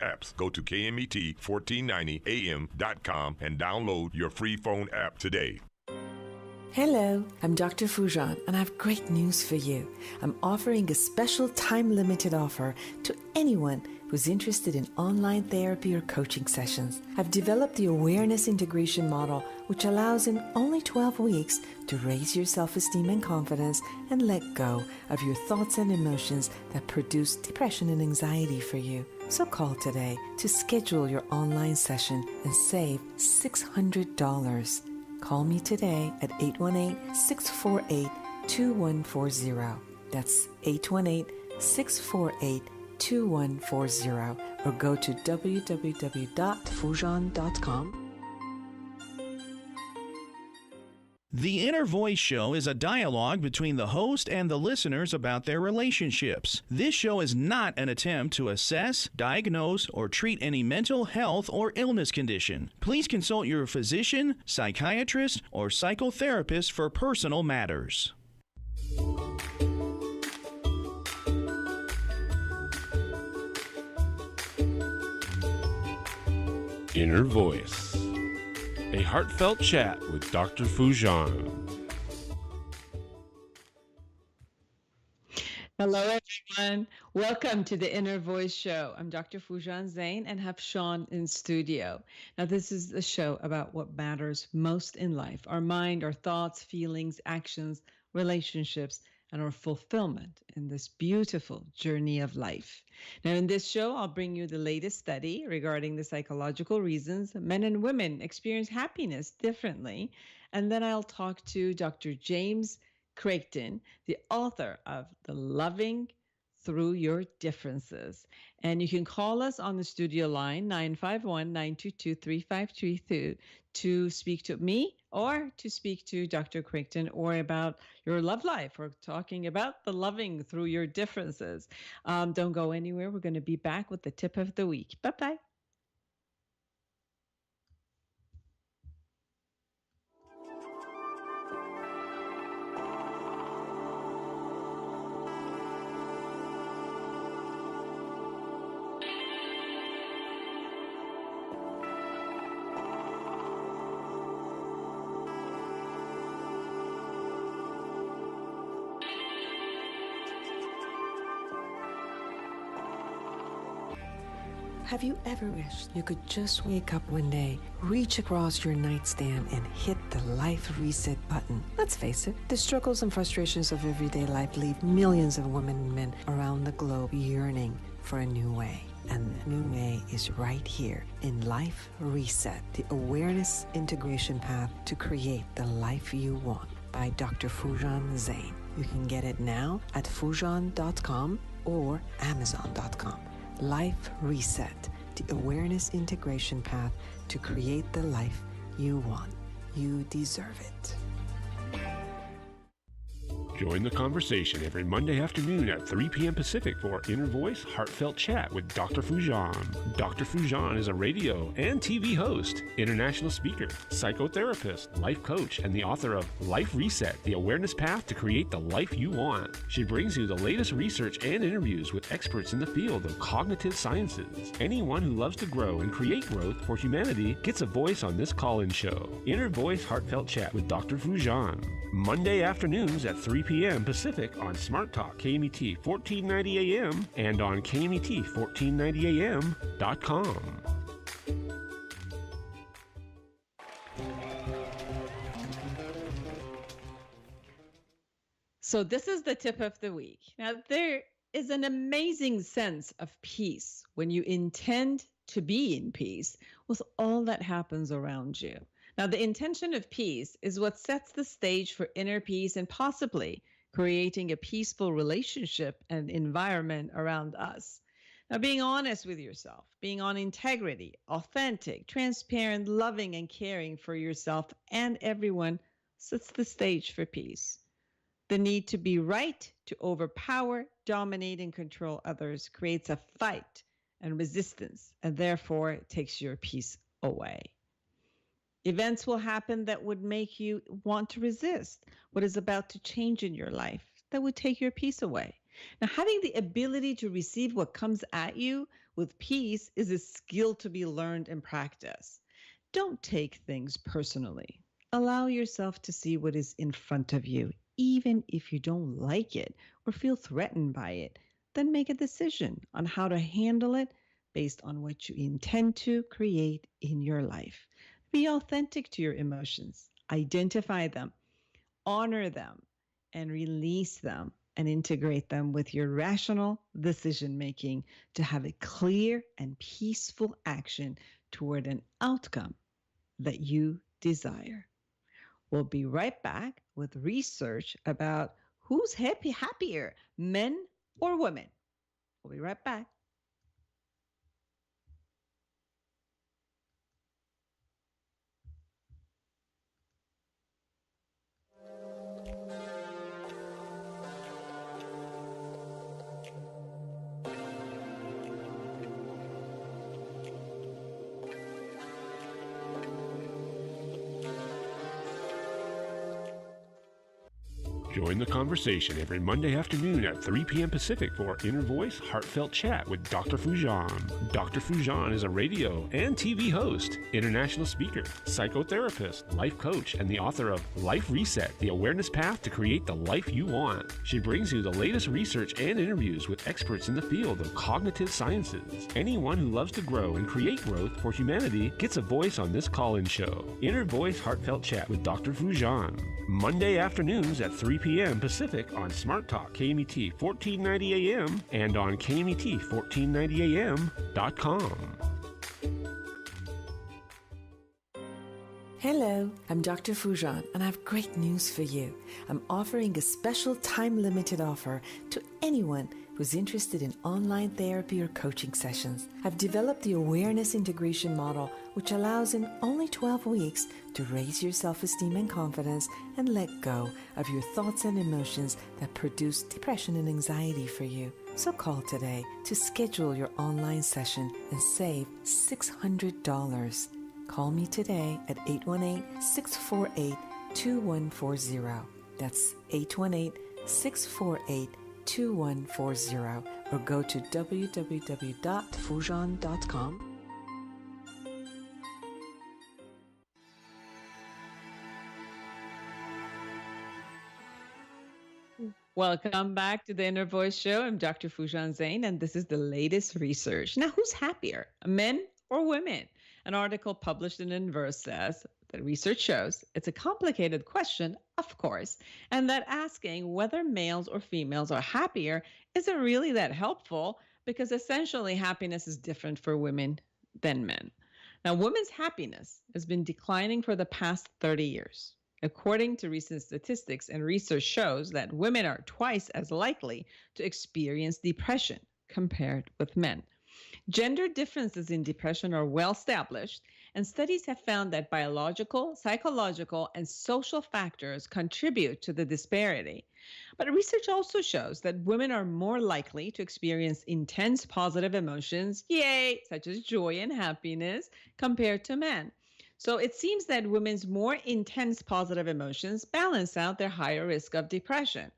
apps. Go to KMET1490am.com and download your free phone app today. Hello, I'm Dr. Foojan, and I have great news for you. I'm offering a special time-limited offer to anyone who's interested in online therapy or coaching sessions. I've developed the awareness integration model, which allows in only 12 weeks to raise your self-esteem and confidence and let go of your thoughts and emotions that produce depression and anxiety for you. So call today to schedule your online session and save $600. Call me today at 818-648-2140. That's 818-648-2140. Or go to www.foojan.com. The Inner Voice Show is a dialogue between the host and the listeners about their relationships. This show is not an attempt to assess, diagnose, or treat any mental health or illness condition. Please consult your physician, psychiatrist, or psychotherapist for personal matters. Inner Voice, a heartfelt chat with Dr. Foojan. Hello, everyone. Welcome to the Inner Voice Show. I'm Dr. Foojan Zeine and have Sean in studio. Now, this is the show about what matters most in life: our mind, our thoughts, feelings, actions, relationships, and our fulfillment in this beautiful journey of life. Now, in this show, I'll bring you the latest study regarding the psychological reasons men and women experience happiness differently. And then I'll talk to Dr. James Creighton, the author of The Loving Through Your Differences. And you can call us on the studio line, 951-922-3532, to speak to me or to speak to Dr. Creighton or about your love life or talking about the loving through your differences. Don't go anywhere. We're going to be back with the tip of the week. Bye-bye. Have you ever wished you could just wake up one day, reach across your nightstand, and hit the life reset button? Let's face it, the struggles and frustrations of everyday life leave millions of women and men around the globe yearning for a new way. And the new way is right here in Life Reset, the awareness integration path to create the life you want, by Dr. Foojan Zeine. You can get it now at Foojan.com or Amazon.com. Life Reset, the awareness integration path to create the life you want. You deserve it. Join the conversation every Monday afternoon at 3 p.m. Pacific for Inner Voice Heartfelt Chat with Dr. Foojan. Dr. Foojan is a radio and TV host, international speaker, psychotherapist, life coach, and the author of Life Reset, the awareness path to create the life you want. She brings you the latest research and interviews with experts in the field of cognitive sciences. Anyone who loves to grow and create growth for humanity gets a voice on this call-in show. Inner Voice Heartfelt Chat with Dr. Foojan. Monday afternoons at 3 p.m. Pacific on Smart Talk KMET 1490 AM and on KMET1490am.com. So this is the tip of the week. Now, there is an amazing sense of peace when you intend to be in peace with all that happens around you. Now, the intention of peace is what sets the stage for inner peace and possibly creating a peaceful relationship and environment around us. Now, being honest with yourself, being on integrity, authentic, transparent, loving, and caring for yourself and everyone sets the stage for peace. The need to be right, to overpower, dominate, and control others creates a fight and resistance, and therefore takes your peace away. Events will happen that would make you want to resist what is about to change in your life, that would take your peace away. Now, having the ability to receive what comes at you with peace is a skill to be learned and practiced. Don't take things personally. Allow yourself to see what is in front of you, even if you don't like it or feel threatened by it. Then make a decision on how to handle it based on what you intend to create in your life. Be authentic to your emotions, identify them, honor them, and release them and integrate them with your rational decision making to have a clear and peaceful action toward an outcome that you desire. We'll be right back with research about who's happier, men or women. We'll be right back. Join the conversation every Monday afternoon at 3 p.m. Pacific for Inner Voice Heartfelt Chat with Dr. Foojan. Dr. Foojan is a radio and TV host, international speaker, psychotherapist, life coach, and the author of Life Reset, The Awareness Path to Create the Life You Want. She brings you the latest research and interviews with experts in the field of cognitive sciences. Anyone who loves to grow and create growth for humanity gets a voice on this call-in show. Inner Voice Heartfelt Chat with Dr. Foojan. Monday afternoons at 3 p.m. Pacific on Smart Talk KMET 1490 AM and on KMET1490am.com. Hello, I'm Dr. Foojan, and I have great news for you. I'm offering a special time-limited offer to anyone who's interested in online therapy or coaching sessions. I've developed the awareness integration model, which allows in only 12 weeks to raise your self-esteem and confidence and let go of your thoughts and emotions that produce depression and anxiety for you. So call today to schedule your online session and save $600. Call me today at 818-648-2140. That's 818-648-2140. Or go to www.foojan.com. Welcome back to the Inner Voice Show. I'm Dr. Foojan Zeine, and this is the latest research. Now, who's happier, men or women? An article published in Inverse says that research shows it's a complicated question, of course, and that asking whether males or females are happier isn't really that helpful because essentially happiness is different for women than men. Now, women's happiness has been declining for the past 30 years. According to recent statistics and research shows that women are twice as likely to experience depression compared with men. Gender differences in depression are well established, and studies have found that biological, psychological, and social factors contribute to the disparity. But research also shows that women are more likely to experience intense positive emotions, such as joy and happiness, compared to men. So it seems that women's more intense positive emotions balance out their higher risk of depression.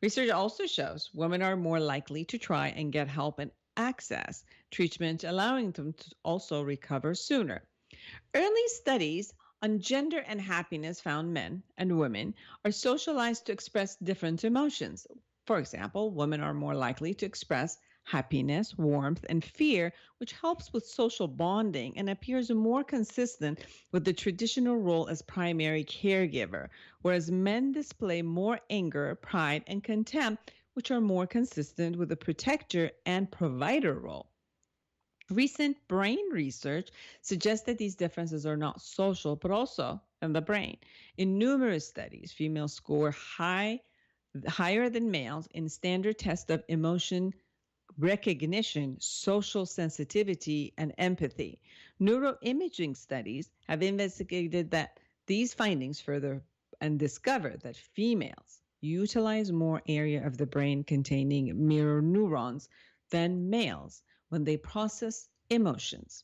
Research also shows women are more likely to try and get help and access treatment, allowing them to also recover sooner. Early studies on gender and happiness found men and women are socialized to express different emotions. For example, women are more likely to express happiness, warmth, and fear, which helps with social bonding and appears more consistent with the traditional role as primary caregiver, whereas men display more anger, pride, and contempt, which are more consistent with the protector and provider role. Recent brain research suggests that these differences are not social, but also in the brain. In numerous studies, females score higher than males in standard tests of emotion recognition, social sensitivity, and empathy. Neuroimaging studies have investigated that these findings further and discovered that females utilize more area of the brain containing mirror neurons than males when they process emotions.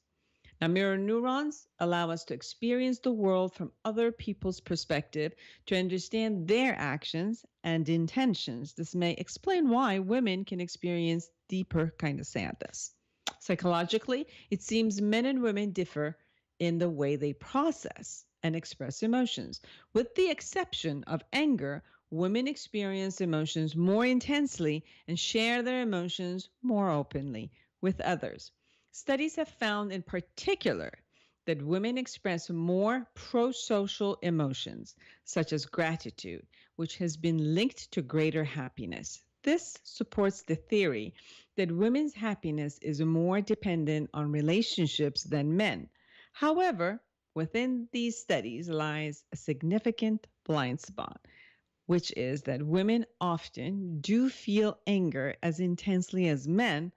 Now, mirror neurons allow us to experience the world from other people's perspective to understand their actions and intentions. This may explain why women can experience deeper kind of sadness. Psychologically, it seems men and women differ in the way they process and express emotions. With the exception of anger, women experience emotions more intensely and share their emotions more openly with others. Studies have found, in particular, that women express more pro social emotions, such as gratitude, which has been linked to greater happiness. This supports the theory that women's happiness is more dependent on relationships than men. However, within these studies lies a significant blind spot, which is that women often do feel anger as intensely as men,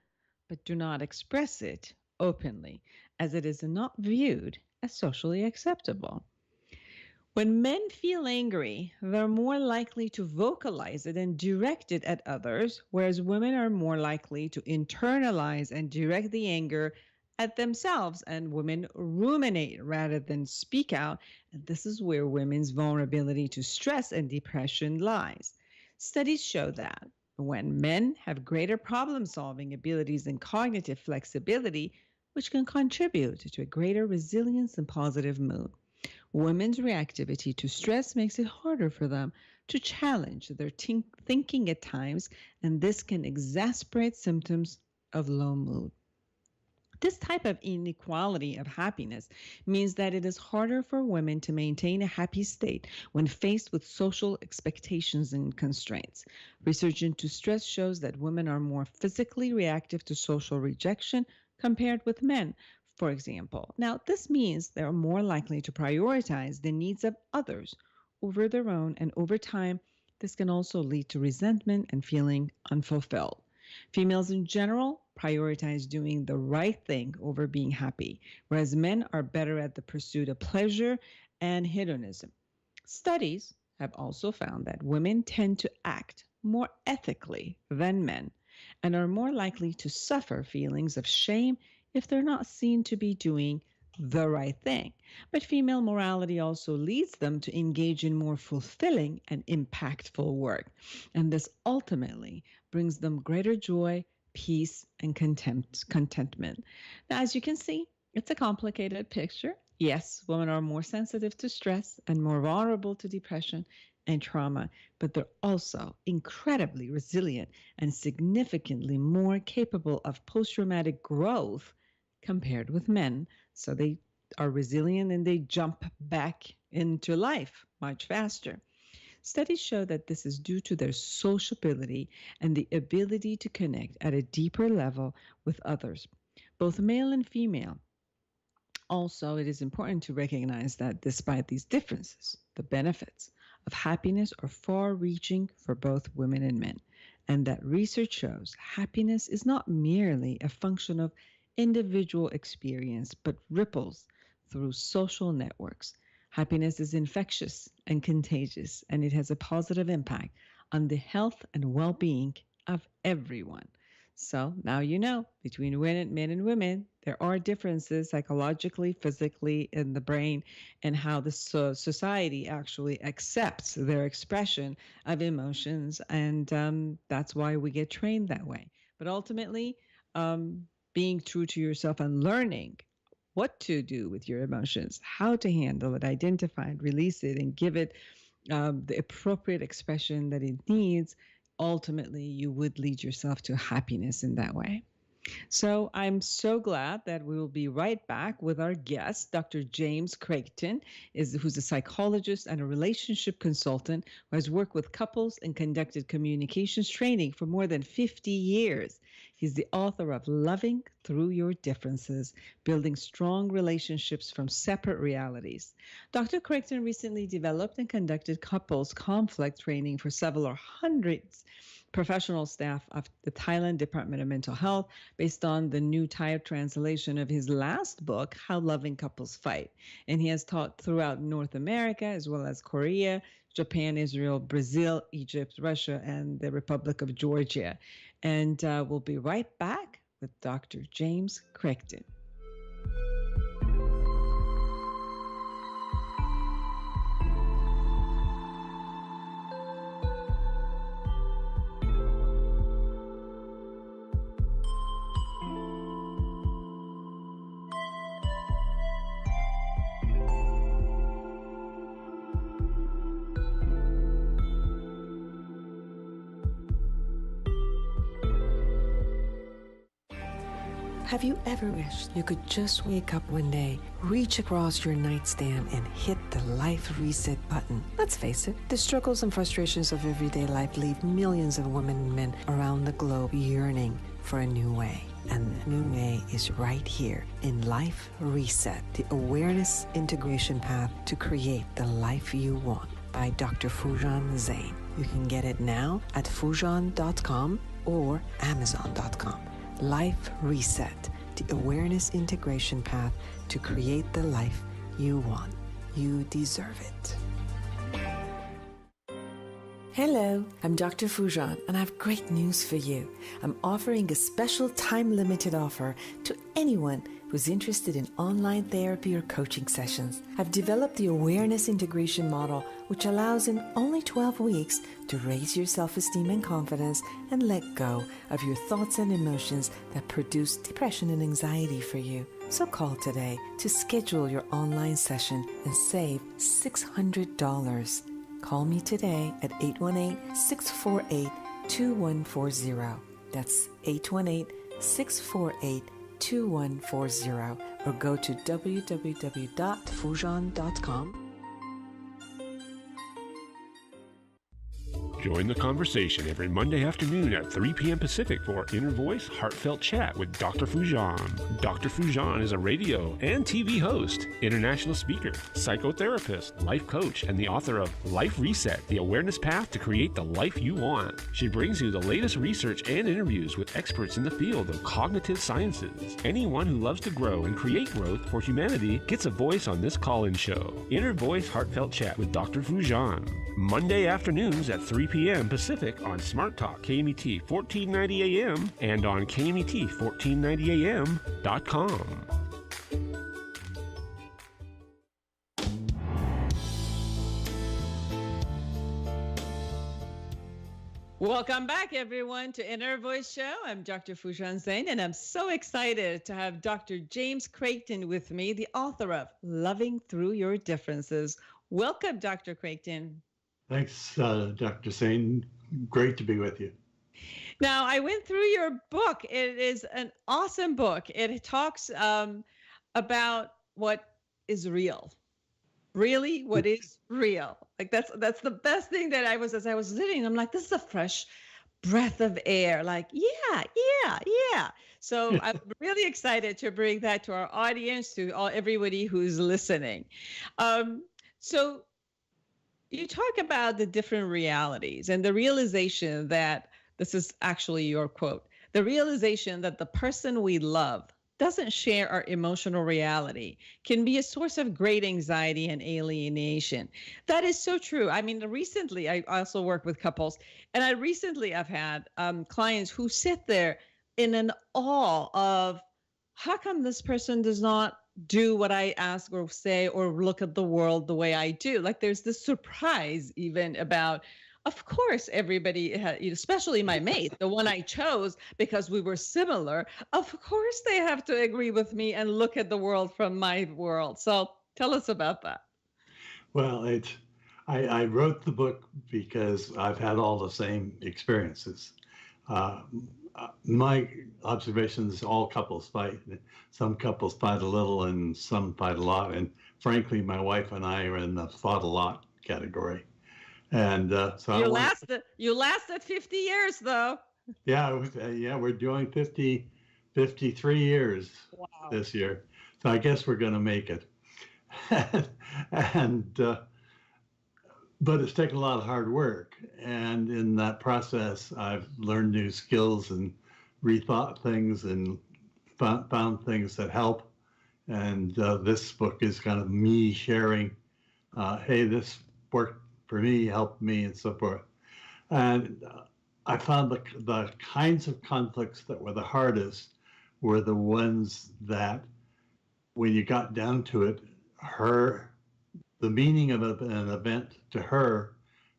but do not express it openly, as it is not viewed as socially acceptable. When men feel angry, they're more likely to vocalize it and direct it at others, whereas women are more likely to internalize and direct the anger at themselves, and women ruminate rather than speak out. And this is where women's vulnerability to stress and depression lies. Studies show that when men have greater problem solving abilities and cognitive flexibility, which can contribute to a greater resilience and positive mood. Women's reactivity to stress makes it harder for them to challenge their thinking at times, and this can exacerbate symptoms of low mood. This type of inequality of happiness means that it is harder for women to maintain a happy state when faced with social expectations and constraints. Research into stress shows that women are more physically reactive to social rejection compared with men, for example. Now, this means they are more likely to prioritize the needs of others over their own, and over time, this can also lead to resentment and feeling unfulfilled. Females in general prioritize doing the right thing over being happy, whereas men are better at the pursuit of pleasure and hedonism. Studies have also found that women tend to act more ethically than men and are more likely to suffer feelings of shame if they're not seen to be doing the right thing. But female morality also leads them to engage in more fulfilling and impactful work. And this ultimately brings them greater joy, peace, and contentment. Now, as you can see, it's a complicated picture. Yes, women are more sensitive to stress and more vulnerable to depression and trauma, but they're also incredibly resilient and significantly more capable of post-traumatic growth compared with men. So they are resilient and they jump back into life much faster. Studies show that this is due to their sociability and the ability to connect at a deeper level with others, both male and female. Also, it is important to recognize that despite these differences, the benefits of happiness are far reaching for both women and men, and that research shows happiness is not merely a function of individual experience, but ripples through social networks. Happiness is infectious and contagious, and it has a positive impact on the health and well-being of everyone. So now you know, between men and women, there are differences psychologically, physically, in the brain, and how the society actually accepts their expression of emotions. And that's why we get trained that way. But ultimately, being true to yourself and learning what to do with your emotions, how to handle it, identify it, release it, and give it the appropriate expression that it needs, ultimately you would lead yourself to happiness in that way. So I'm so glad that we will be right back with our guest, Dr. James Creighton, who's a psychologist and a relationship consultant who has worked with couples and conducted communications training for more than 50 years. He's the author of Loving Through Your Differences, Building Strong Relationships from Separate Realities. Dr. Creighton recently developed and conducted couples conflict training for several hundreds professional staff of the Thailand Department of Mental Health based on the new Thai translation of his last book, How Loving Couples Fight. And he has taught throughout North America as well as Korea, Japan, Israel, Brazil, Egypt, Russia, and the Republic of Georgia. And we'll be right back with Dr. James Creighton. Have you ever wished you could just wake up one day, reach across your nightstand, and hit the life reset button? Let's face it, the struggles and frustrations of everyday life leave millions of women and men around the globe yearning for a new way. And the new way is right here in Life Reset, the awareness integration path to create the life you want by Dr. Foojan Zeine. You can get it now at Foojan.com or Amazon.com. Life Reset, the awareness integration path to create the life you want. You deserve it. Hello, I'm Dr. Foojan, and I have great news for you. I'm offering a special time-limited offer to anyone who's interested in online therapy or coaching sessions. I've developed the awareness integration model, which allows in only 12 weeks to raise your self-esteem and confidence and let go of your thoughts and emotions that produce depression and anxiety for you. So call today to schedule your online session and save $600. Call me today at 818-648-2140. That's 818-648-2140, or go to www.foojan.com. Join the conversation every Monday afternoon at 3 p.m. Pacific for Inner Voice Heartfelt Chat with Dr. Foojan. Dr. Foojan is a radio and TV host, international speaker, psychotherapist, life coach, and the author of Life Reset, the awareness path to create the life you want. She brings you the latest research and interviews with experts in the field of cognitive sciences. Anyone who loves to grow and create growth for humanity gets a voice on this call-in show. Inner Voice Heartfelt Chat with Dr. Foojan. Monday afternoons at 3 p.m. Pacific on Smart Talk KMET 1490 AM and on KMET1490am.com. Welcome back, everyone, to Inner Voice Show. I'm Dr. Foojan Zeine, and I'm so excited to have Dr. James Creighton with me, the author of Loving Through Your Differences. Welcome, Dr. Creighton. Thanks, Dr. Zeine. Great to be with you. Now, I went through your book. It is an awesome book. It talks about what is real. Really, what is real? Like that's the best thing that as I was living, I'm like, this is a fresh breath of air. Like, yeah. So I'm really excited to bring that to our audience, to everybody who's listening. So you talk about the different realities and the realization that, this is actually your quote, the realization that the person we love doesn't share our emotional reality can be a source of great anxiety and alienation. That is so true. I mean, recently, I also work with couples, and I've had clients who sit there in an awe of, how come this person does not do what I ask or say or look at the world the way I do? Like, there's this surprise even about, of course, everybody, especially my mate, the one I chose because we were similar, of course they have to agree with me and look at the world from my world. So tell us about that. Well, I wrote the book because I've had all the same experiences. My observations, all couples fight. Some couples fight a little and some fight a lot. And frankly, my wife and I are in the fought a lot category. And so you lasted 50 years, though. Yeah, we're doing 53 years this year. So I guess we're going to make it. But it's taken a lot of hard work. And in that process, I've learned new skills and rethought things and found things that help. And this book is kind of me sharing, hey, this worked for me, helped me, and so forth. And I found the kinds of conflicts that were the hardest were the ones that, when you got down to it, the meaning of an event to her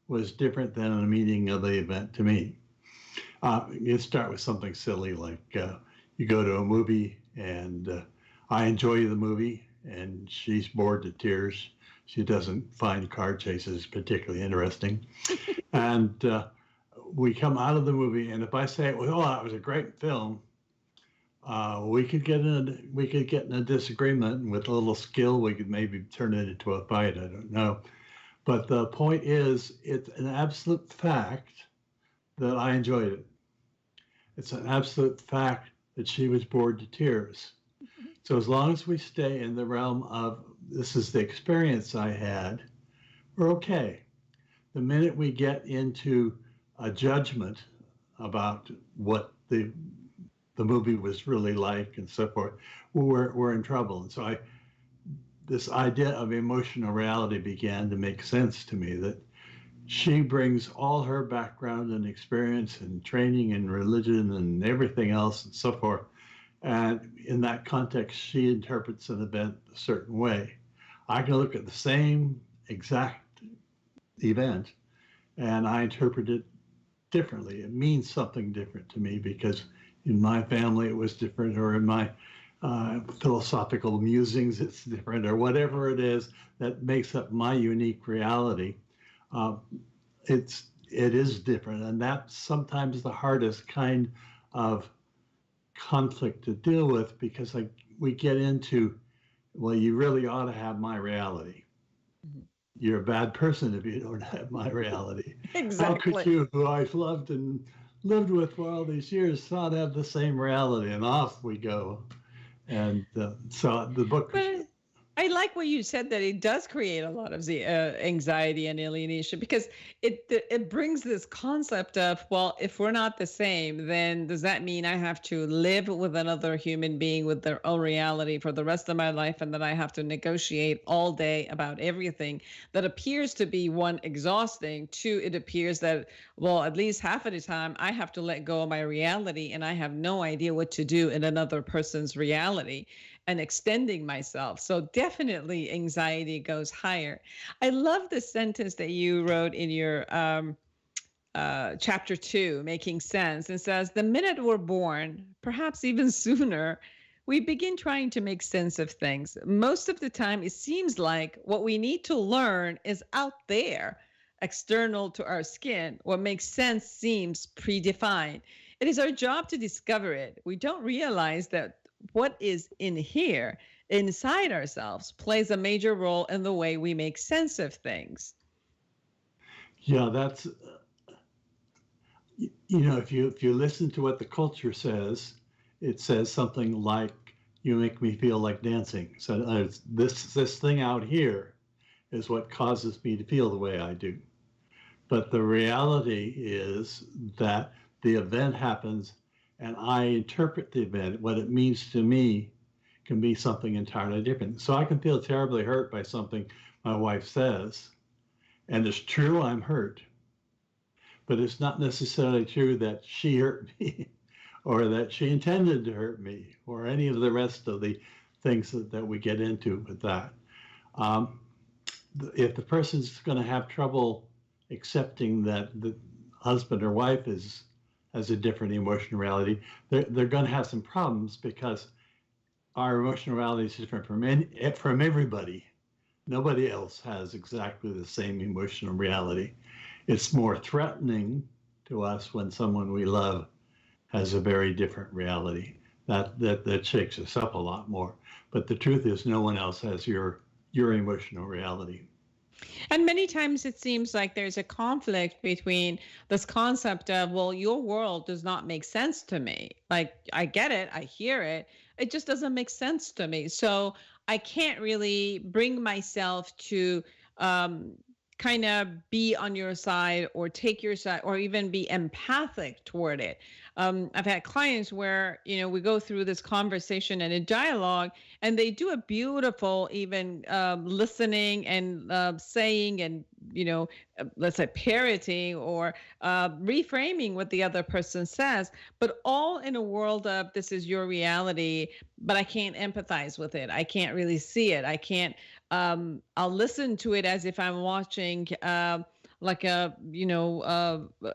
was different than the meaning of the event to me. You start with something silly like you go to a movie and I enjoy the movie and she's bored to tears. She doesn't find car chases particularly interesting. And we come out of the movie, and if I say, well, that was a great film, We could get in a disagreement, and with a little skill, we could maybe turn it into a fight. I don't know. But the point is, it's an absolute fact that I enjoyed it. It's an absolute fact that she was bored to tears. So as long as we stay in the realm of this is the experience I had, we're okay. The minute we get into a judgment about what the movie was really like and so forth, we're in trouble. And so this idea of emotional reality began to make sense to me, that she brings all her background and experience and training and religion and everything else and so forth. And in that context, she interprets an event a certain way. I can look at the same exact event and I interpret it differently. It means something different to me because in my family it was different, or in my philosophical musings it's different, or whatever it is that makes up my unique reality. It is different, and that's sometimes the hardest kind of conflict to deal with, because we get into, well, you really ought to have my reality. Mm-hmm. You're a bad person if you don't have my reality. Exactly. How could you, who I've loved and lived with for all these years, not have the same reality? And off we go. And so the book. But I like what you said, that it does create a lot of the anxiety and alienation, because it brings this concept of, well, if we're not the same, then does that mean I have to live with another human being with their own reality for the rest of my life, and that I have to negotiate all day about everything? That appears to be, one, exhausting. Two, it appears that, well, at least half of the time I have to let go of my reality, and I have no idea what to do in another person's reality, and extending myself. So definitely anxiety goes higher. I love the sentence that you wrote in your chapter 2, Making Sense. It says, the minute we're born, perhaps even sooner, we begin trying to make sense of things. Most of the time, it seems like what we need to learn is out there, external to our skin. What makes sense seems predefined. It is our job to discover it. We don't realize that what is in here, inside ourselves, plays a major role in the way we make sense of things. Yeah, that's, if you listen to what the culture says, it says something like, you make me feel like dancing. So this thing out here is what causes me to feel the way I do. But the reality is that the event happens, and I interpret the event. What it means to me can be something entirely different. So I can feel terribly hurt by something my wife says, and it's true I'm hurt, but it's not necessarily true that she hurt me or that she intended to hurt me, or any of the rest of the things that we get into with that. If the person's going to have trouble accepting that the husband or wife has a different emotional reality, they're going to have some problems, because our emotional reality is different from everybody. Nobody else has exactly the same emotional reality. It's more threatening to us when someone we love has a very different reality. That shakes us up a lot more. But the truth is, no one else has your emotional reality. And many times it seems like there's a conflict between this concept of, well, your world does not make sense to me. Like, I get it, I hear it, it just doesn't make sense to me. So I can't really bring myself to kind of be on your side, or take your side, or even be empathic toward it. I've had clients where, we go through this conversation and a dialogue, and they do a beautiful even listening and saying, and, let's say parroting or reframing what the other person says, but all in a world of, this is your reality, but I can't empathize with it. I can't really see it. I can't, I'll listen to it as if I'm watching like a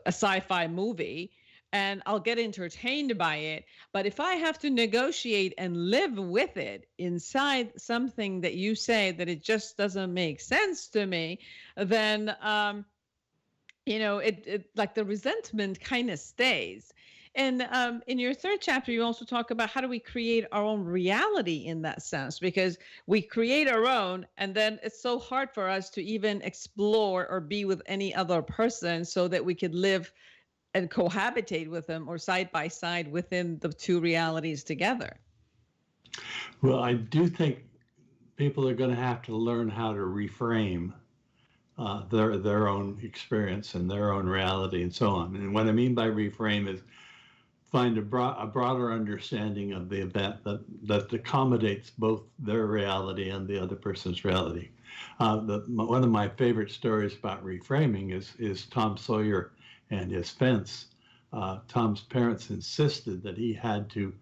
sci-fi movie, and I'll get entertained by it. But if I have to negotiate and live with it inside something that you say that it just doesn't make sense to me, then, it like the resentment kind of stays. And in your third chapter, you also talk about how do we create our own reality in that sense, because we create our own, and then it's so hard for us to even explore or be with any other person so that we could live and cohabitate with them or side by side within the two realities together. Well, I do think people are going to have to learn how to reframe their own experience and their own reality and so on. And what I mean by reframe is find a broader understanding of the event that accommodates both their reality and the other person's reality. One of my favorite stories about reframing is Tom Sawyer and his fence. Tom's parents insisted that he had to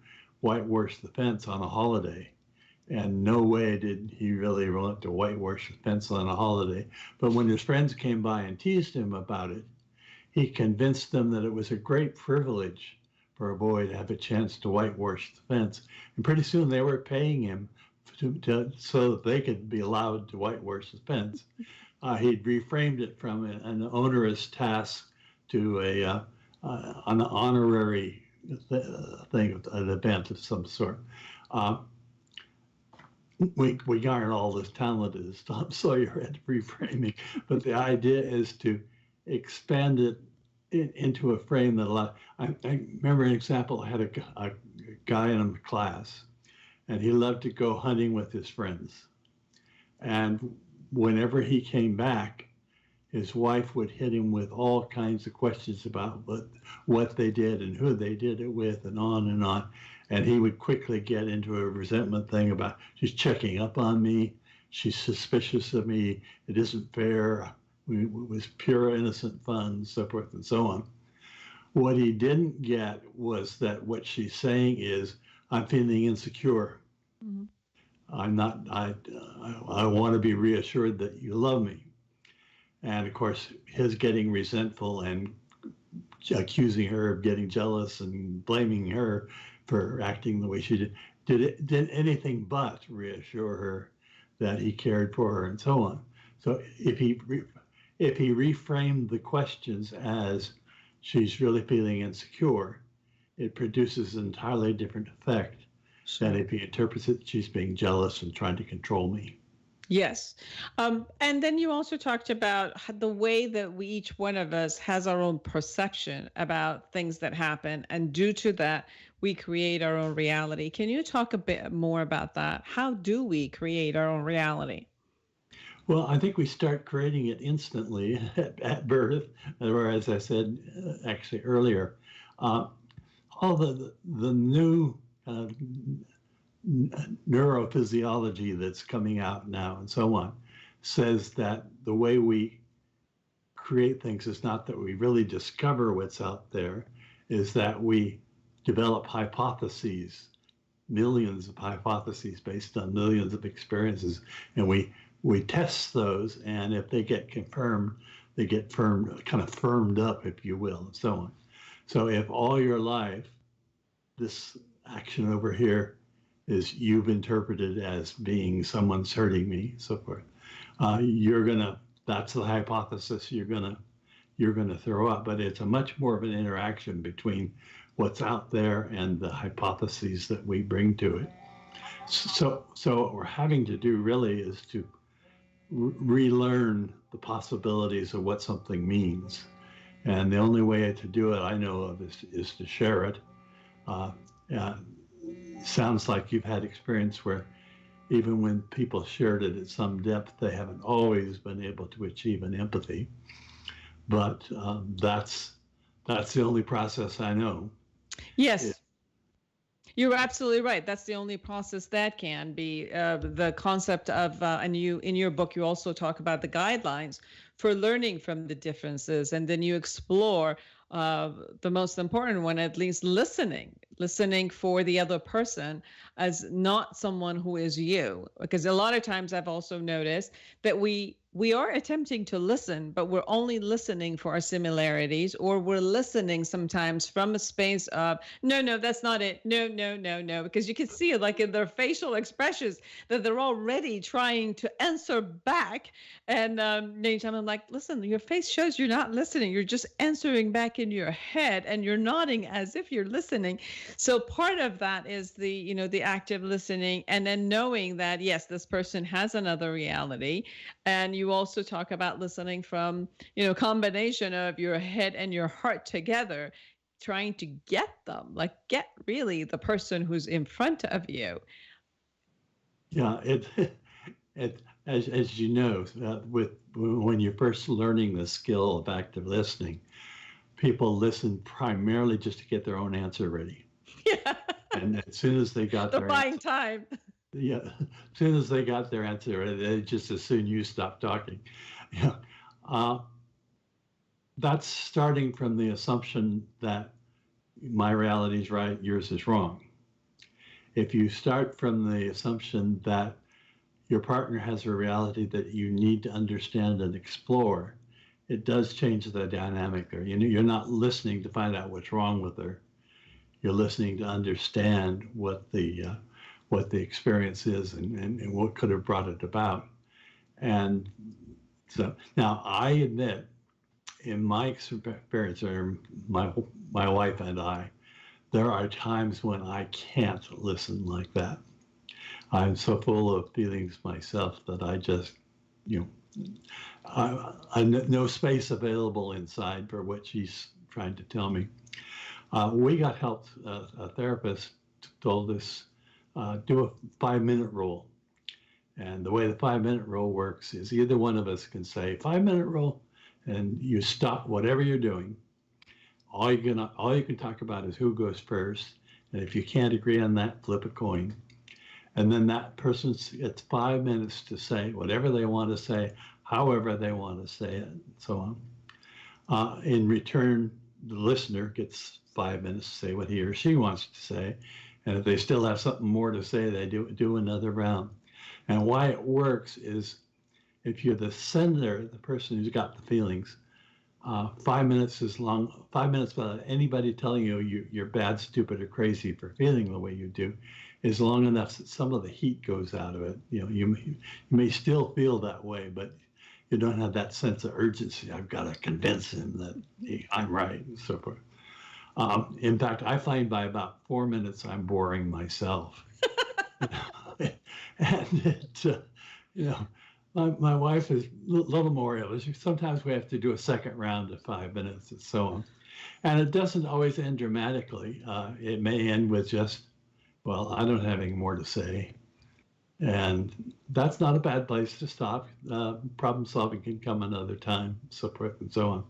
whitewash the fence on a holiday. And no way did he really want to whitewash the fence on a holiday. But when his friends came by and teased him about it, he convinced them that it was a great privilege for a boy to have a chance to whitewash the fence. And pretty soon they were paying him so that they could be allowed to whitewash the fence. He'd reframed it from an onerous task to an honorary thing, an event of some sort. We aren't all as talented as Tom Sawyer at reframing, but the idea is to expand it into a frame that allows. I remember an example. I had a guy in a class, and he loved to go hunting with his friends. And whenever he came back, his wife would hit him with all kinds of questions about what they did and who they did it with, and on and on. And he would quickly get into a resentment thing about, she's checking up on me, she's suspicious of me, it isn't fair, it was pure innocent fun, so forth and so on. What he didn't get was that what she's saying is, I'm feeling insecure. Mm-hmm. I want to be reassured that you love me. And of course, his getting resentful and accusing her of getting jealous and blaming her for acting the way she did anything but reassure her that he cared for her and so on. So if he reframed the questions as she's really feeling insecure, it produces an entirely different effect than if he interprets it she's being jealous and trying to control me. Yes. And then you also talked about the way that each one of us has our own perception about things that happen. And due to that, we create our own reality. Can you talk a bit more about that? How do we create our own reality? Well, I think we start creating it instantly at birth, or as I said actually earlier, all the new neurophysiology that's coming out now and so on says that the way we create things is not that we really discover what's out there, is that we develop hypotheses, millions of hypotheses based on millions of experiences, and we test those, and if they get confirmed, they get kind of firmed up, if you will, and so on. So if all your life this action over here is you've interpreted as being someone's hurting me, so forth, that's the hypothesis you're gonna throw up. But it's a much more of an interaction between what's out there and the hypotheses that we bring to it. So what we're having to do really is to relearn the possibilities of what something means. And the only way to do it I know of is to share it. Sounds like you've had experience where even when people shared it at some depth, they haven't always been able to achieve an empathy. But that's the only process I know. Yes. You're absolutely right. That's the only process that can be the concept of, and you in your book, you also talk about the guidelines for learning from the differences. And then you explore the most important one, at least listening for the other person as not someone who is you. Because a lot of times I've also noticed that we we are attempting to listen, but we're only listening for our similarities, or we're listening sometimes from a space of, no, that's not it. No, because you can see it like in their facial expressions that they're already trying to answer back. And anytime I'm like, listen, your face shows you're not listening. You're just answering back in your head and you're nodding as if you're listening. So part of that is the active listening, and then knowing that, yes, this person has another reality. And you also talk about listening from, combination of your head and your heart together, trying to get really the person who's in front of you. Yeah, as you know, when you're first learning the skill of active listening, people listen primarily just to get their own answer ready. Yeah. And as soon as they got they're buying time. Yeah, as soon as they got their answer, they just as soon you stop talking. Yeah, that's starting from the assumption that my reality is right, yours is wrong. If you start from the assumption that your partner has a reality that you need to understand and explore, it does change the dynamic there. You're not listening to find out what's wrong with her. You're listening to understand what the experience is and what could have brought it about. And so now I admit, in my experience, or my wife and I, there are times when I can't listen like that. I'm so full of feelings myself that I just, no space available inside for what she's trying to tell me. We got help. A therapist told us, do a 5-minute rule. And the way the 5-minute rule works is either one of us can say 5-minute rule, and you stop whatever you're doing. All you can talk about is who goes first. And if you can't agree on that, flip a coin. And then that person gets 5 minutes to say whatever they want to say, however they want to say it, and so on. In return, the listener gets 5 minutes to say what he or she wants to say. And if they still have something more to say, they do another round. And why it works is if you're the sender, the person who's got the feelings, 5 minutes is long. 5 minutes without anybody telling you you're bad, stupid, or crazy for feeling the way you do is long enough that some of the heat goes out of it. You may still feel that way, but you don't have that sense of urgency. I've got to convince him that I'm right, and so forth. In fact, I find by about 4 minutes, I'm boring myself. And my wife is a little more ill. Sometimes we have to do a second round of 5 minutes and so on. And it doesn't always end dramatically. It may end with just, well, I don't have any more to say. And that's not a bad place to stop. Problem solving can come another time, so forth and so on.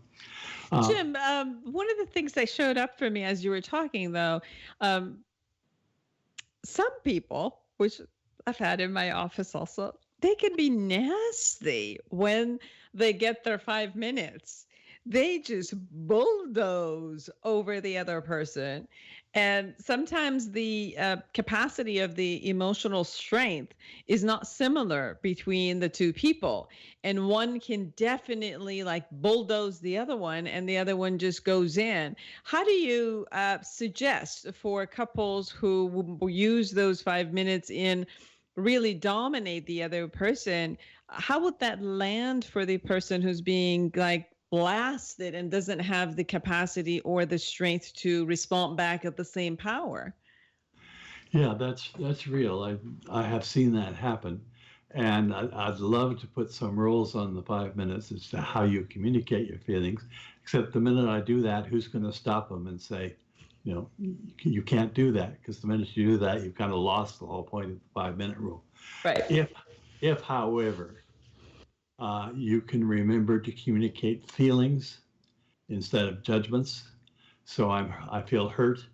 Jim, one of the things that showed up for me as you were talking, though, some people, which I've had in my office also, they can be nasty when they get their 5 minutes. They just bulldoze over the other person. And sometimes the capacity of the emotional strength is not similar between the two people. And one can definitely bulldoze the other one, and the other one just goes in. How do you suggest for couples who will use those 5 minutes in really dominate the other person? How would that land for the person who's being blasted and doesn't have the capacity or the strength to respond back at the same power? Yeah, that's real. I have seen that happen. And I'd love to put some rules on the 5 minutes as to how you communicate your feelings, except the minute I do that, who's going to stop them and say, you can't do that, because the minute you do that, you've kind of lost the whole point of the 5-minute rule. Right. If however, you can remember to communicate feelings instead of judgments. So I feel hurt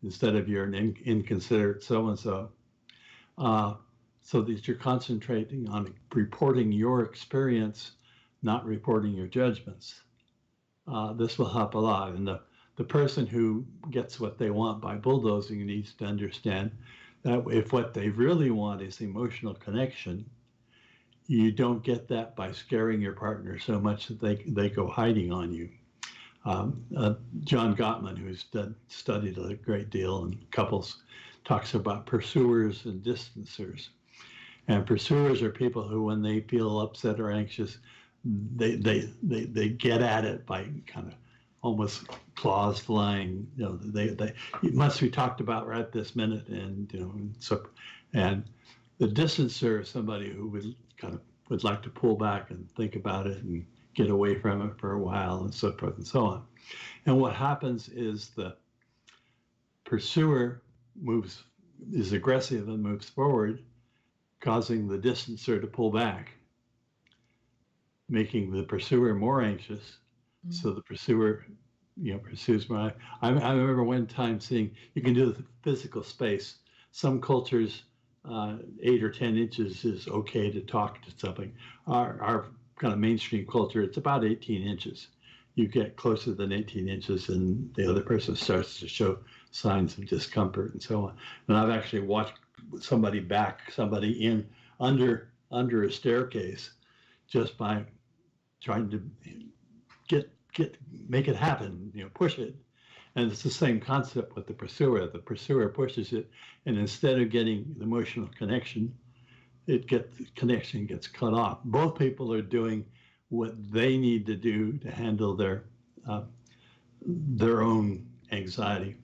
instead of you're an inconsiderate so-and-so. So that you're concentrating on reporting your experience, not reporting your judgments. This will help a lot. And the person who gets what they want by bulldozing needs to understand that if what they really want is emotional connection, you don't get that by scaring your partner so much that they go hiding on you. John Gottman, who's studied a great deal in couples, talks about pursuers and distancers. And pursuers are people who, when they feel upset or anxious, they get at it by kind of almost claws flying. You know, it must be talked about right this minute, and and the distancer is somebody who would like to pull back and think about it and get away from it for a while, and so forth and so on. And what happens is the pursuer is aggressive and moves forward, causing the distancer to pull back, making the pursuer more anxious. Mm-hmm. So the pursuer, pursues more. I remember one time seeing, you can do the physical space. Some cultures, 8 or 10 inches is okay to talk to something. Our kind of mainstream culture, it's about 18 inches. You get closer than 18 inches and the other person starts to show signs of discomfort and so on. And I've actually watched somebody back somebody in under a staircase just by trying to make it happen, push it. And it's the same concept with the pursuer. The pursuer pushes it, and instead of getting the emotional connection, the connection gets cut off. Both people are doing what they need to do to handle their own anxiety.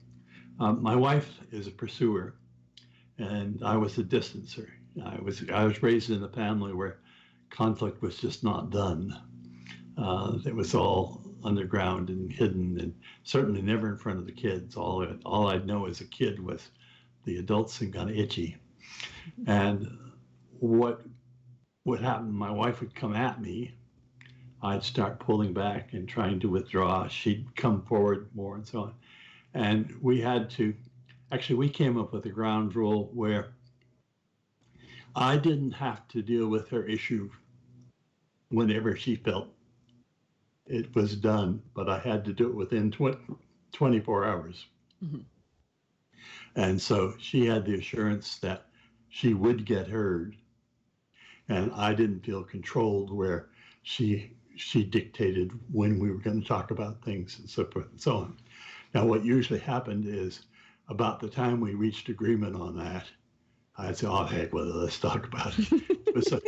My wife is a pursuer, and I was a distancer. I was raised in a family where conflict was just not done. It was all underground and hidden, and certainly never in front of the kids. All I'd know as a kid was the adults seemed kind of itchy. And what would happen, my wife would come at me, I'd start pulling back and trying to withdraw. She'd come forward more and so on. And we came up with a ground rule where I didn't have to deal with her issue whenever she felt it was done, but I had to do it within 24 hours. Mm-hmm. And so she had the assurance that she would get heard, and I didn't feel controlled where she dictated when we were going to talk about things and so forth and so on. Now, what usually happened is about the time we reached agreement on that, I'd say, oh, heck with it, let's talk about it. So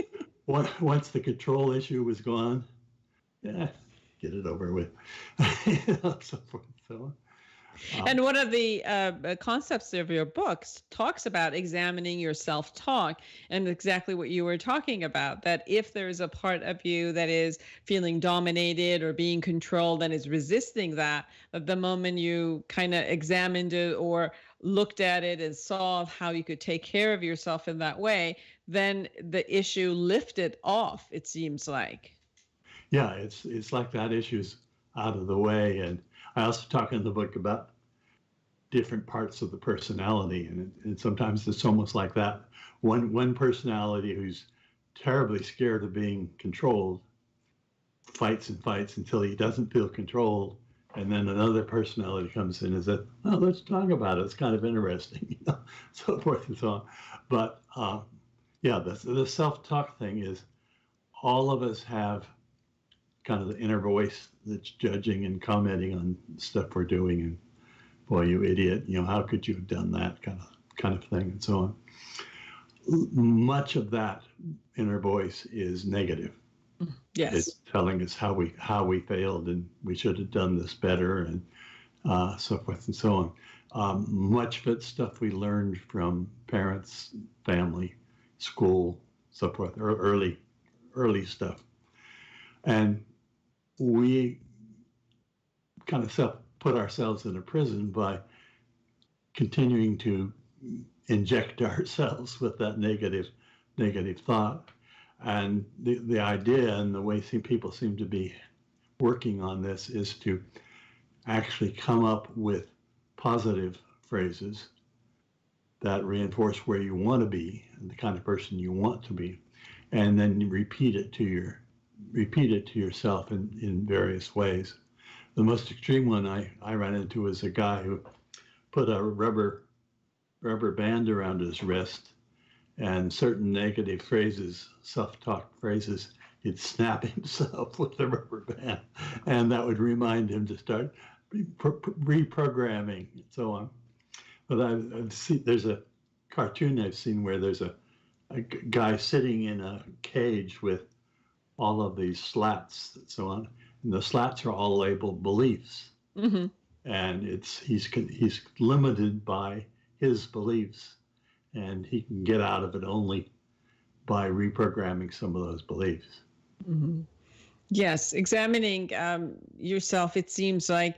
once the control issue was gone, yeah, get it over with. So forth and so on. And one of the concepts of your books talks about examining your self-talk, and exactly what you were talking about, that if there's a part of you that is feeling dominated or being controlled and is resisting that, the moment you kind of examined it or looked at it and saw how you could take care of yourself in that way, then the issue lifted off, it seems like. Yeah, it's like that issue's out of the way. And I also talk in the book about different parts of the personality, and sometimes it's almost like that. One personality who's terribly scared of being controlled fights and fights until he doesn't feel controlled, and then another personality comes in and says, "Oh, let's talk about it. It's kind of interesting," so forth and so on. But yeah, the self-talk thing is, all of us have kind of the inner voice that's judging and commenting on stuff we're doing, and boy, you idiot, how could you have done that kind of thing, and so on. Much of that inner voice is negative. Yes. It's telling us how we failed and we should have done this better, and so forth and so on. Much of it's stuff we learned from parents, family, school, so forth, or early stuff. And we kind of put ourselves in a prison by continuing to inject ourselves with that negative thought. And the idea and the way people seem to be working on this is to actually come up with positive phrases that reinforce where you want to be and the kind of person you want to be, and then repeat it to yourself in various ways. The most extreme one I ran into was a guy who put a rubber band around his wrist and certain negative phrases, self-talk phrases, he'd snap himself with a rubber band, and that would remind him to start reprogramming and so on. But I've seen, there's a cartoon I've seen where there's a guy sitting in a cage with all of these slats and so on, and the slats are all labeled beliefs, Mm-hmm. and he's limited by his beliefs, and he can get out of it only by reprogramming some of those beliefs. Mm-hmm. Yes, examining yourself, it seems like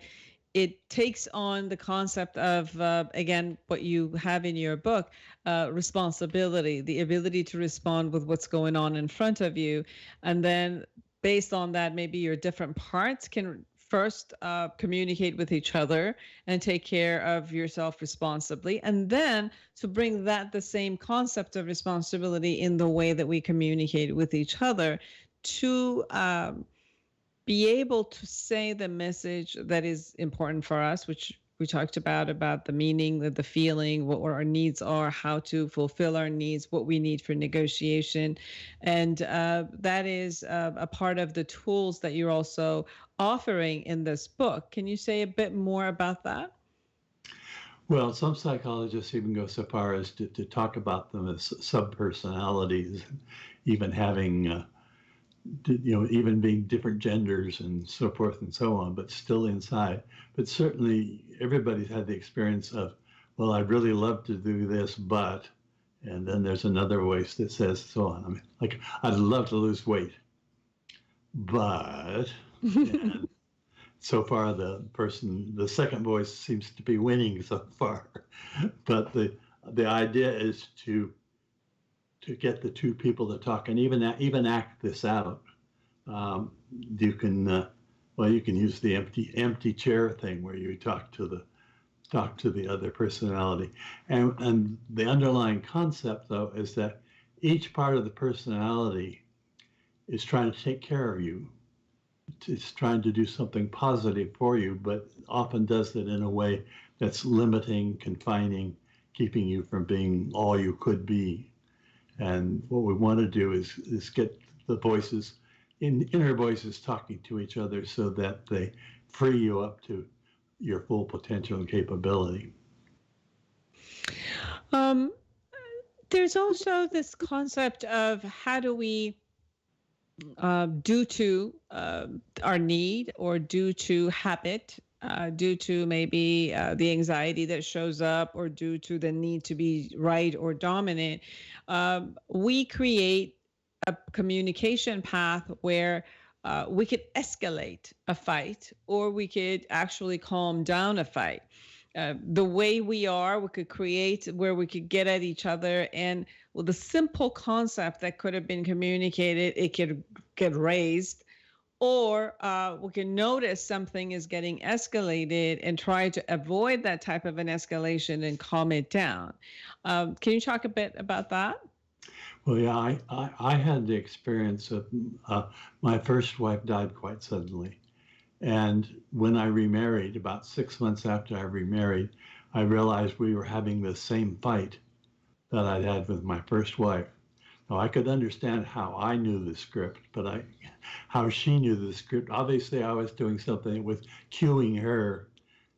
it takes on the concept of, again, what you have in your book, responsibility, the ability to respond with what's going on in front of you. And then based on that, maybe your different parts can first communicate with each other and take care of yourself responsibly. And then to bring that, the same concept of responsibility in the way that we communicate with each other to be able to say the message that is important for us, which we talked about the meaning, the feeling, what our needs are, how to fulfill our needs, what we need for negotiation. And that is a part of the tools that you're also offering in this book. Can you say a bit more about that? Well, some psychologists even go so far as to talk about them as subpersonalities, even having even being different genders and so forth and so on, but still inside. But certainly everybody's had the experience of, well, I'd really love to do this, but, and then there's another voice that says so on. I mean, like, I'd love to lose weight, but, and so far the second voice seems to be winning so far. But the idea is to get the two people to talk and even act this out. You can use the empty chair thing where you talk to the other personality, and the underlying concept though is that each part of the personality is trying to take care of you. It's trying to do something positive for you, but often does it in a way that's limiting, confining, keeping you from being all you could be. And what we want to do is get the voices, inner voices, talking to each other so that they free you up to your full potential and capability. There's also this concept of how do we, due to our need or due to habit, due to maybe the anxiety that shows up or due to the need to be right or dominant, we create a communication path where we could escalate a fight or we could actually calm down a fight. The way we are, we could create where we could get at each other, and with a simple concept that could have been communicated, it could get raised, or we can notice something is getting escalated and try to avoid that type of an escalation and calm it down. Can you talk a bit about that? Well, yeah, I had the experience of my first wife died quite suddenly. And when I remarried, about 6 months after I remarried, I realized we were having the same fight that I'd had with my first wife. Now, I could understand how I knew the script, but how she knew the script. Obviously, I was doing something with cueing her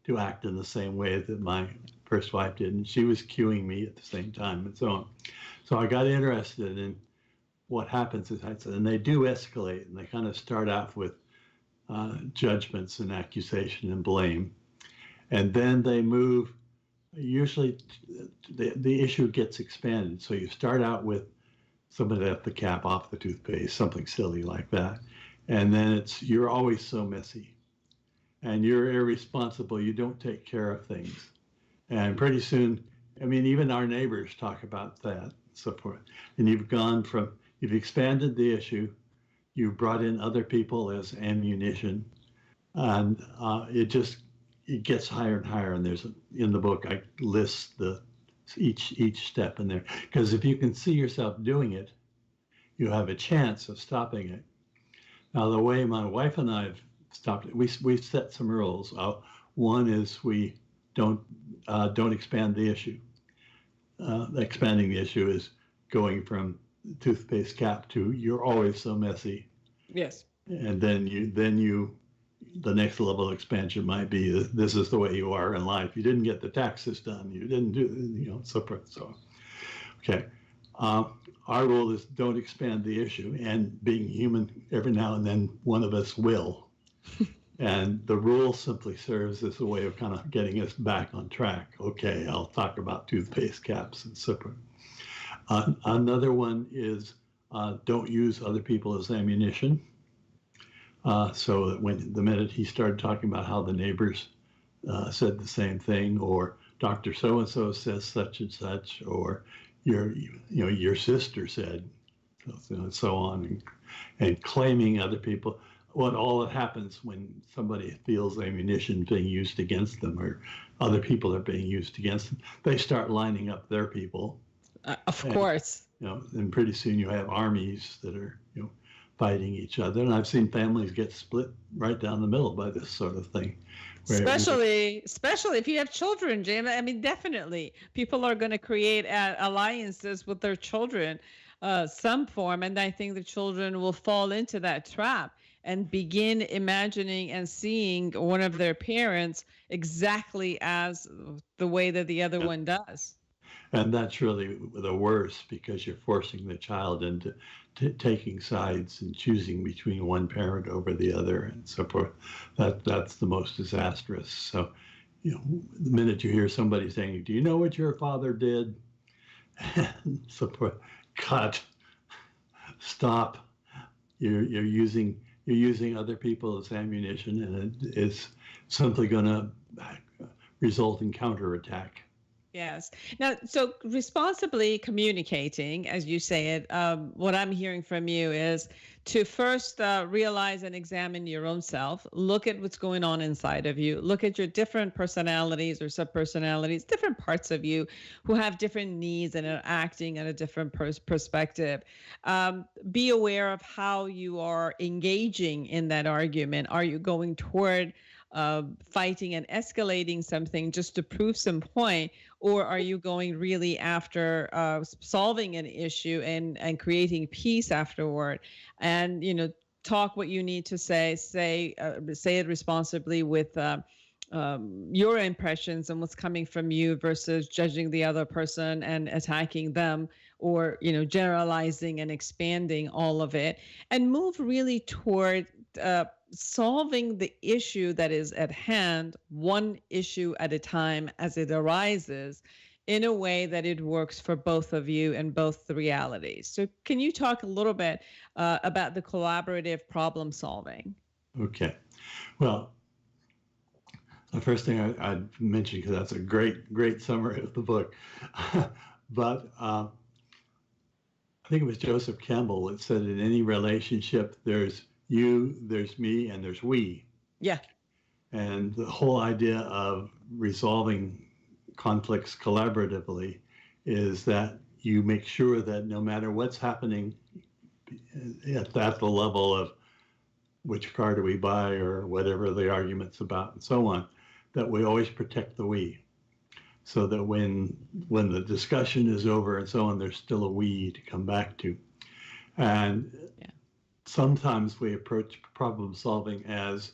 to act in the same way that my first wife did, and she was cueing me at the same time, and so on. So I got interested in what happens, and they do escalate, and they kind of start out with judgments and accusation and blame. And then they move, usually the issue gets expanded. So you start out with somebody left the cap off the toothpaste, something silly like that. And then you're always so messy and you're irresponsible. You don't take care of things. And pretty soon, I mean, even our neighbors talk about that and so forth. And you've expanded the issue. You brought in other people as ammunition, and it gets higher and higher. And in the book, I list each step in there, because if you can see yourself doing it, you have a chance of stopping it. Now, the way my wife and I have stopped it, we've set some rules. One is we don't expand the issue. Expanding the issue is going from toothpaste cap to you're always so messy. Yes. And then the next level of expansion might be this is the way you are in life. You didn't get the taxes done. You didn't do, so forth. So, okay. Our rule is don't expand the issue, and being human, every now and then one of us will. And the rule simply serves as a way of kind of getting us back on track. Okay, I'll talk about toothpaste caps and so forth. Another one is don't use other people as ammunition. So that when the minute he started talking about how the neighbors said the same thing, or Dr. So-and-so says such and such, or your sister said, and so on, and claiming other people. What all that happens when somebody feels ammunition being used against them, or other people are being used against them, they start lining up their people. Of course. And pretty soon you have armies that are, fighting each other. And I've seen families get split right down the middle by this sort of thing. Especially if you have children, James. I mean, definitely people are going to create alliances with their children, some form. And I think the children will fall into that trap and begin imagining and seeing one of their parents exactly as the way that the other one does. And that's really the worst, because you're forcing the child into taking sides and choosing between one parent over the other and so forth. That's the most disastrous. So, the minute you hear somebody saying, "Do you know what your father did?" and so forth, cut, stop. You're using other people as ammunition, and it is simply going to result in counterattack. Yes. Now, so responsibly communicating, as you say it, what I'm hearing from you is to first realize and examine your own self, look at what's going on inside of you, look at your different personalities or subpersonalities, different parts of you who have different needs and are acting at a different perspective. Be aware of how you are engaging in that argument. Are you going toward fighting and escalating something just to prove some point, or are you going really after solving an issue and creating peace afterward? And talk what you need to say it responsibly with your impressions and what's coming from you, versus judging the other person and attacking them, or generalizing and expanding all of it, and move really toward solving the issue that is at hand, one issue at a time as it arises, in a way that it works for both of you and both the realities. So can you talk a little bit about the collaborative problem solving? Okay. Well, the first thing I'd mention, because that's a great summary of the book, but I think it was Joseph Campbell that said, in any relationship, there's you, there's me, and there's we. Yeah. And the whole idea of resolving conflicts collaboratively is that you make sure that no matter what's happening at the level of which car do we buy or whatever the argument's about and so on, that we always protect the we. So that when the discussion is over and so on, there's still a we to come back to. And sometimes we approach problem solving as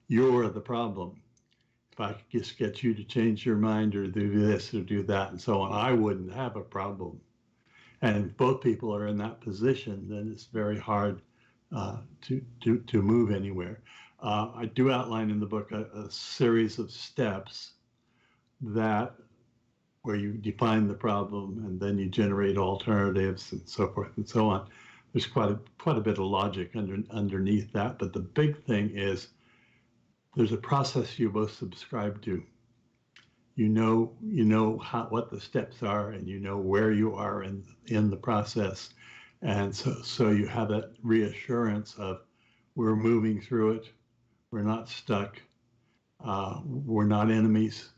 you're the problem. If I could just get you to change your mind or do this or do that and so on, I wouldn't have a problem. And if both people are in that position, then it's very hard to move anywhere. I do outline in the book a series of steps where you define the problem and then you generate alternatives and so forth and so on. There's quite a bit of logic underneath that, but the big thing is there's a process you both subscribe to. You know what the steps are, and you know where you are in the process, and so you have that reassurance of we're moving through it, we're not stuck, we're not enemies.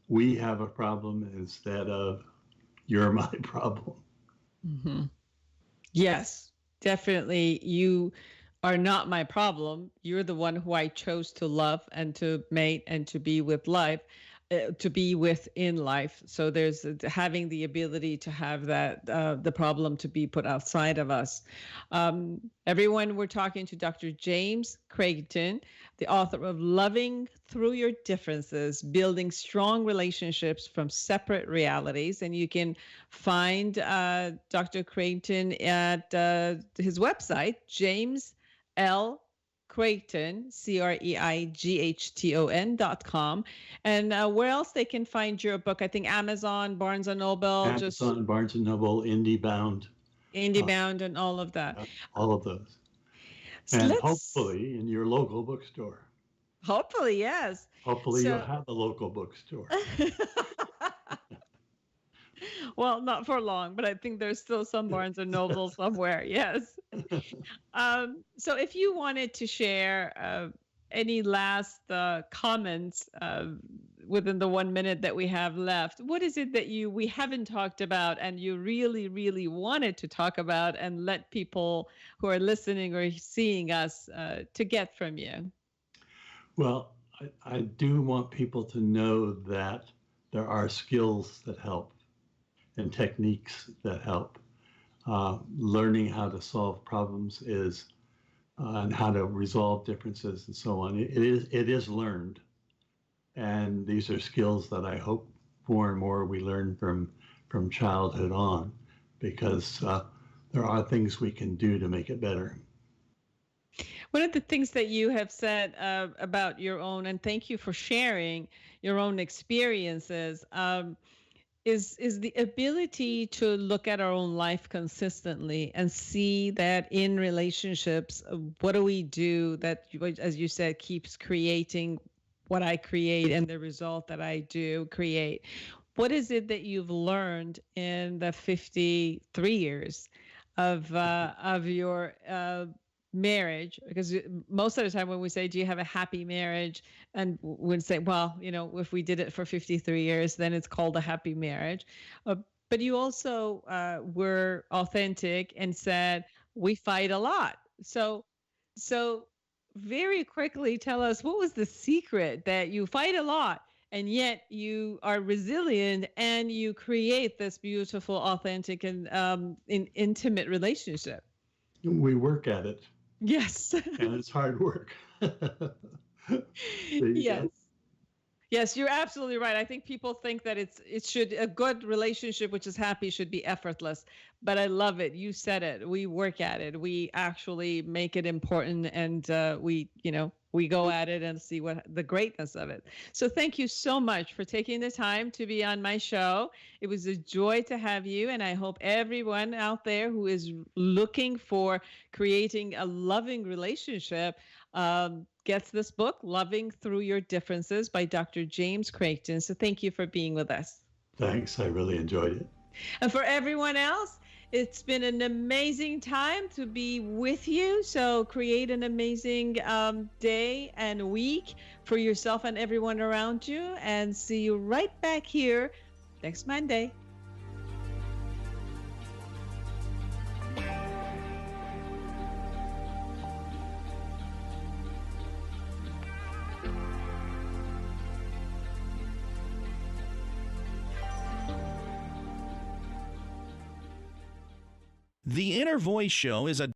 We have a problem instead of you're my problem. Mm-hmm. Yes, definitely. You are not my problem. You're the one who I chose to love and to mate and to be with life. to be with in life. So there's having the ability to have that, the problem to be put outside of us. Everyone, we're talking to Dr. James Creighton, the author of Loving Through Your Differences, Building Strong Relationships from Separate Realities. And you can find Dr. Creighton at his website, James L. Creighton, CREIGHTON.com. And where else they can find your book? I think Amazon, Barnes and Noble. Amazon, Barnes and Noble, IndieBound. IndieBound and all of that. All of those. So and hopefully in your local bookstore. Hopefully, yes. Hopefully you'll have a local bookstore. Well, not for long, but I think there's still some Barnes and Noble somewhere. Yes. So if you wanted to share any last comments within the 1 minute that we have left, what is it that we haven't talked about and you really, really wanted to talk about and let people who are listening or seeing us to get from you? Well, I do want people to know that there are skills that help and techniques that help. Learning how to solve problems is and how to resolve differences and so on. It is learned, and these are skills that I hope more and more we learn from childhood on, because there are things we can do to make it better. One of the things that you have said about your own, and thank you for sharing your own experiences, is the ability to look at our own life consistently and see that in relationships, what do we do that, as you said, keeps creating what I create and the result that I do create. What is it that you've learned in the 53 years of your marriage? Because most of the time when we say, do you have a happy marriage? And we'd say, well, if we did it for 53 years, then it's called a happy marriage. But you also were authentic and said, we fight a lot. So very quickly tell us, what was the secret that you fight a lot and yet you are resilient and you create this beautiful, authentic and intimate relationship? We work at it. Yes. And it's hard work. Yes. Yes, you're absolutely right. I think people think that a good relationship, which is happy, should be effortless. But I love it. You said it. We work at it. We actually make it important, and we go at it and see what the greatness of it. So thank you so much for taking the time to be on my show. It was a joy to have you, and I hope everyone out there who is looking for creating a loving relationship gets this book, Loving Through Your Differences by Dr. James Creighton. So thank you for being with us. Thanks. I really enjoyed it. And for everyone else, it's been an amazing time to be with you. So create an amazing day and week for yourself and everyone around you. And see you right back here next Monday. The Inner Voice Show is a